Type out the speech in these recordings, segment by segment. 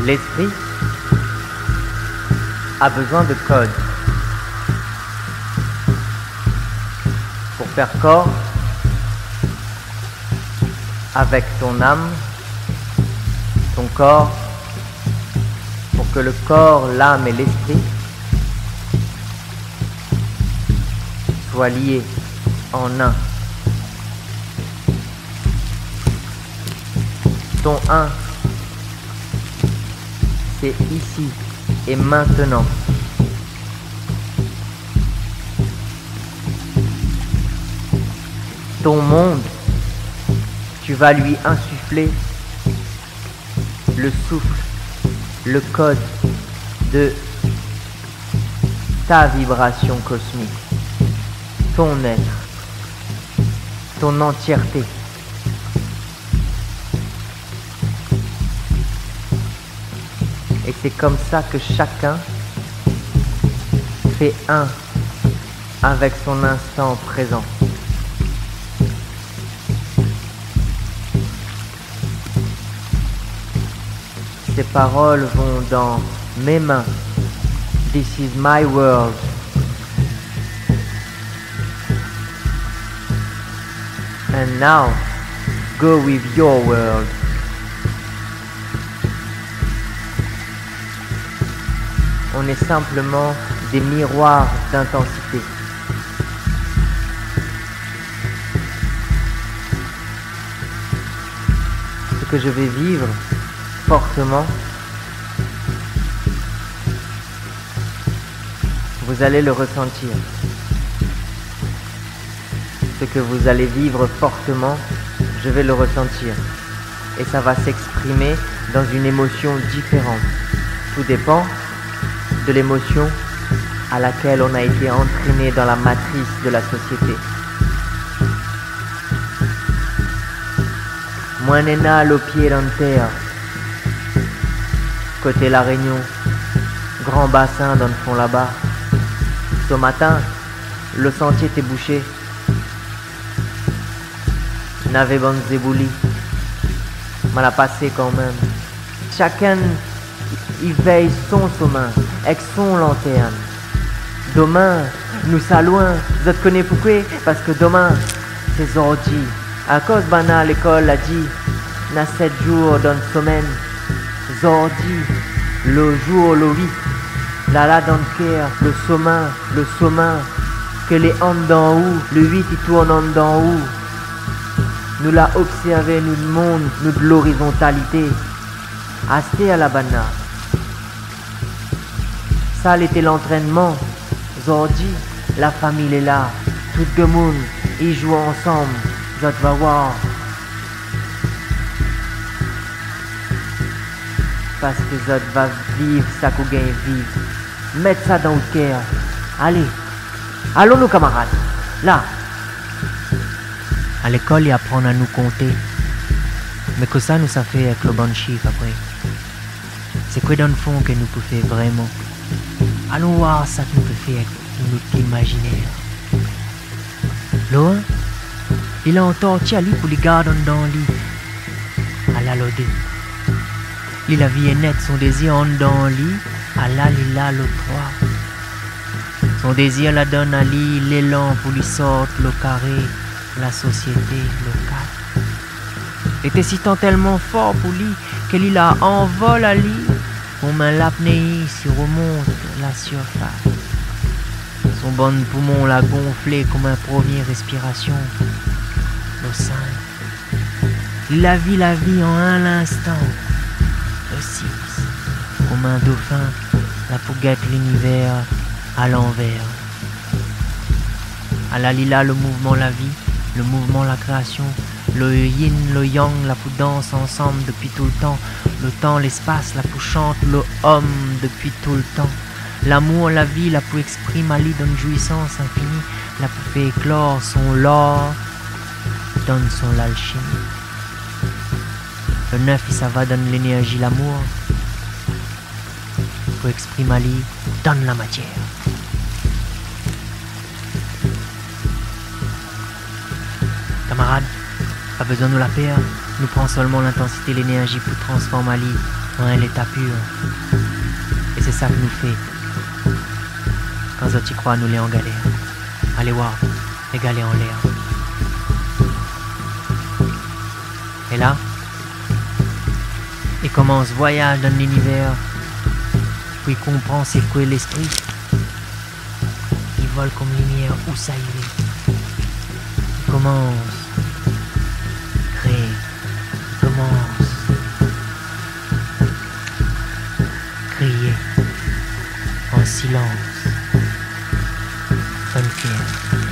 L'esprit a besoin de code pour faire corps avec ton âme, ton corps, pour que le corps, l'âme et l'esprit soient liés en un. Ton un, c'est ici et maintenant. Ton monde, tu vas lui insuffler le souffle, le code de ta vibration cosmique, ton être, ton entièreté. Et c'est comme ça que chacun fait un avec son instant présent. Ces paroles vont dans mes mains. This is my world. And now, go with your world. On est simplement des miroirs d'intensité. Ce que je vais vivre fortement, vous allez le ressentir. Ce que vous allez vivre fortement, je vais le ressentir. Et ça va s'exprimer dans une émotion différente. Tout dépend de l'émotion à laquelle on a été entraîné dans la matrice de la société. Moinenal au pied en terre, côté La Réunion, grand bassin dans le fond là-bas. Ce matin, le sentier était bouché. N'avait bon zébouli, mal à passer quand même. Chacun il veille son sommeil avec son lanterne. Demain, nous loin. Vous connaissez pourquoi? Parce que demain, c'est Zordi. À cause bana l'école a dit, n'a 7 jours dans une semaine. Zordi, le jour, le 8. Là dans le cœur, le sommeil, que les handes d'en haut, le 8 il tourne en d'en haut. Nous l'a observé, nous le monde, nous de l'horizontalité. Asté à la bana. Ça était l'entraînement. Zordi, la famille est là. Tout le monde, ils jouent ensemble. Je te vas voir. Parce que je va vivre ça qu'on gagne vivre. Mettre ça dans le cœur. Allez. Allons nos camarades. Là. À l'école, ils apprennent à nous compter. Mais que ça nous a fait avec le bon chiffre après. C'est quoi dans le fond que nous pouvons faire vraiment? Allons voir ça que nous pouvons faire avec notre imaginaire. Loin, il a entendu Ali pour les garder dans le lit. À la lode. Il la vie est nette, son désir en dans le lit. À la lila le 3. Son désir la donne à lui l'élan pour lui sortir le carré, la société, le 4. Était si tant tellement fort pour lui qu'il la envole à lui. Comme un l'apnée se remonte la surface. Son bon poumon l'a gonflé comme une première respiration. Le 5. Il a vu la vie en un instant. Le 6. Comme un dauphin, la pouguette l'univers à l'envers. À la lila, le mouvement, la vie, le mouvement, la création. Le yin, le yang, la pou danse ensemble depuis tout le temps, l'espace, la pou chante, le homme depuis tout le temps. L'amour, la vie, la pou exprime à lui d'une jouissance infinie, la pou fait éclore son lore, donne son l'alchimie. Le 9, ça va donne l'énergie, l'amour, pou exprime à lui, donne la matière. Camarades, pas besoin de la perdre, nous prend seulement l'intensité, l'énergie pour transformer Ali en un état pur. Et c'est ça que nous fait quand tu crois nous les en galère. Allez voir, les galets en l'air. Et là, il commence voyage dans l'univers, puis il comprend c'est quoi l'esprit. Il vole comme lumière où ça y est. Il commence, crée, commence, crier, en silence.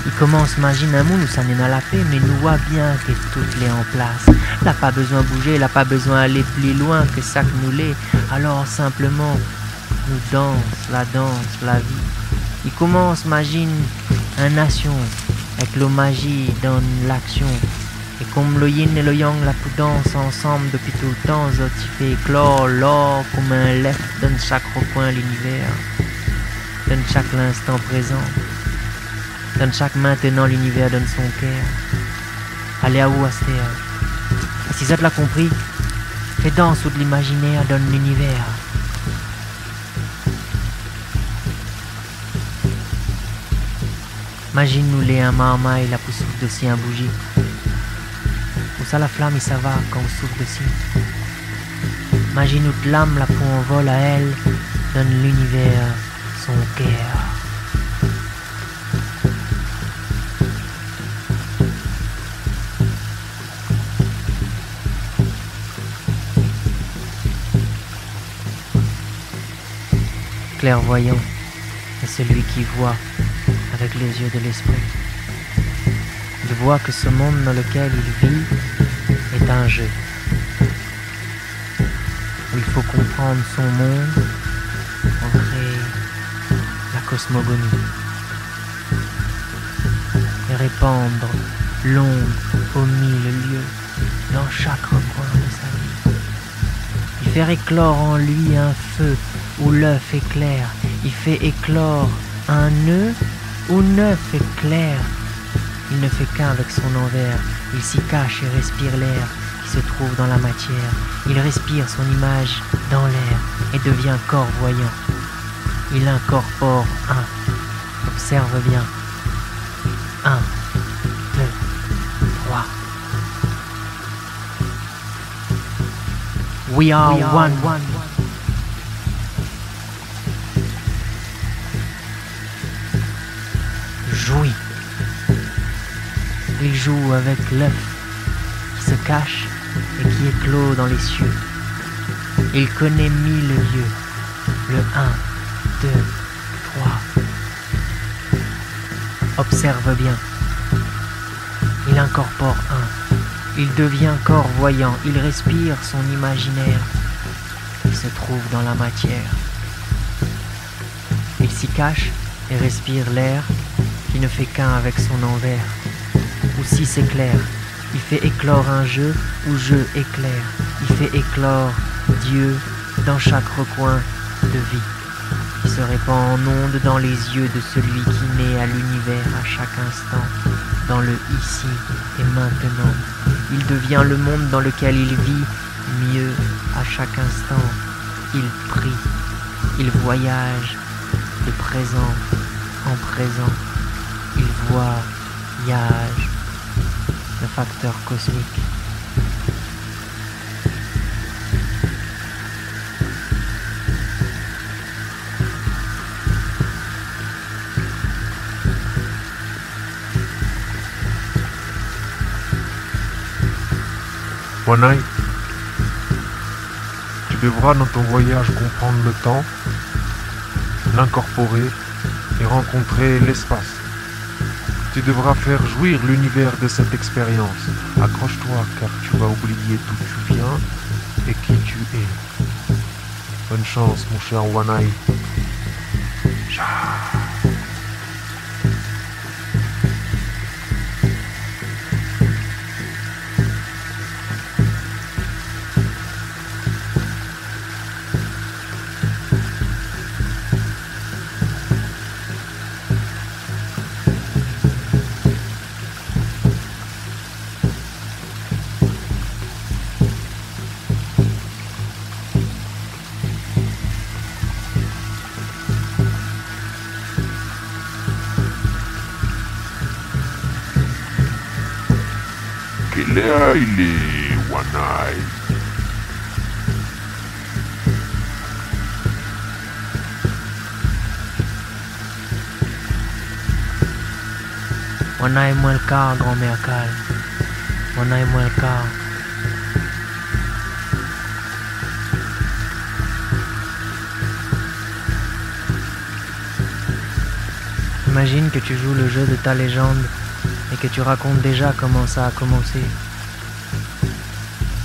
Il commence, imagine un monde où ça n'est dans la paix, mais nous voit bien que tout l'est en place. N'a pas besoin de bouger, n'a pas besoin d'aller plus loin que ça que nous l'est. Alors simplement, nous danse, la vie. Il commence, imagine, une nation, avec la magie dans l'action. Et comme le yin et le yang, la dansent ensemble depuis tout le temps, ça fait éclore l'or comme un lait dans chaque recoin de l'univers, dans chaque instant présent. Dans chaque maintenant l'univers donne son cœur. Allez à où Astéa? Si ça te l'a compris, fais danse ou de l'imaginaire donne l'univers. Imagine-nous les un marmaille la pour souffle de si un bougie. Où ça la flamme et ça va quand on souffle de si. Imagine-nous de l'âme la pour on vole à elle donne l'univers son cœur. Clairvoyant est celui qui voit avec les yeux de l'esprit. Il voit que ce monde dans lequel il vit est un jeu, où il faut comprendre son monde pour créer la cosmogonie et répandre l'onde aux 1000 lieux dans chaque recoin de sa vie. Il fait éclore en lui un feu où l'œuf éclaire, il fait éclore un nœud où neuf éclaire. Il ne fait qu'un avec son envers, il s'y cache et respire l'air qui se trouve dans la matière. Il respire son image dans l'air et devient corps voyant. Il incorpore un, observe bien. 1, 2, 3. We are one. Jouit. Il joue avec l'œuf qui se cache et qui éclot dans les cieux. Il connaît 1000 lieux. Le 1, 2, 3. Observe bien. Il incorpore un. Il devient corps voyant. Il respire son imaginaire qui se trouve dans la matière. Il s'y cache et respire l'air qui ne fait qu'un avec son envers. Aussi s'éclaire, il fait éclore un jeu où jeu éclaire. Il fait éclore Dieu dans chaque recoin de vie. Il se répand en ondes dans les yeux de celui qui naît à l'univers à chaque instant, dans le ici et maintenant. Il devient le monde dans lequel il vit mieux à chaque instant. Il prie, il voyage de présent en présent. Il voyage, le facteur cosmique. Wanai, tu devras dans ton voyage comprendre le temps, l'incorporer et rencontrer l'espace. Tu devras faire jouir l'univers de cette expérience. Accroche-toi car tu vas oublier d'où tu viens et qui tu es. Bonne chance mon cher Wanai. Leile, Wanai. Wanai moi le quart, grand-mère calme. Wanai moi le quart. Imagine que tu joues le jeu de ta légende et que tu racontes déjà comment ça a commencé.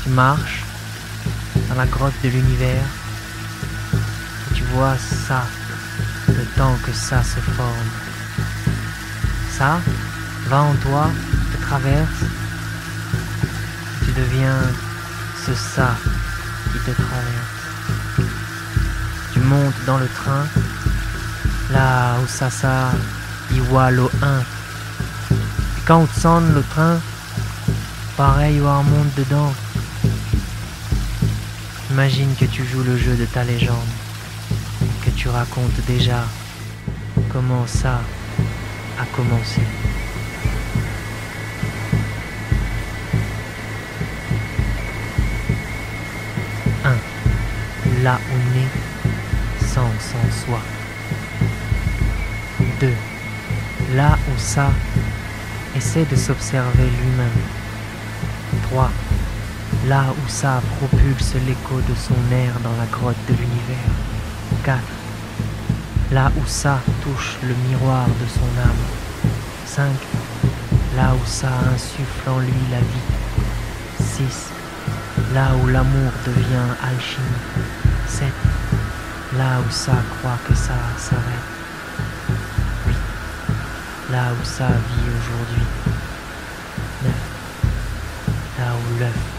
Tu marches dans la grotte de l'univers et tu vois ça, le temps que ça se forme. Ça va en toi, te traverse, tu deviens ce ça qui te traverse. Tu montes dans le train, là où ça Iwalo 1. Et quand on sonne le train, pareil, on monte dedans. Imagine que tu joues le jeu de ta légende, que tu racontes déjà comment ça a commencé. Là où naît sens en soi. 2. Là où ça essaie de s'observer lui-même. 3. Là où ça propulse l'écho de son air dans la grotte de l'univers. 4. Là où ça touche le miroir de son âme. 5. Là où ça insuffle en lui la vie. 6. Là où l'amour devient alchimie. 7. Là où ça croit que ça s'arrête. 8. Là où ça vit aujourd'hui. 9. Là où l'œuf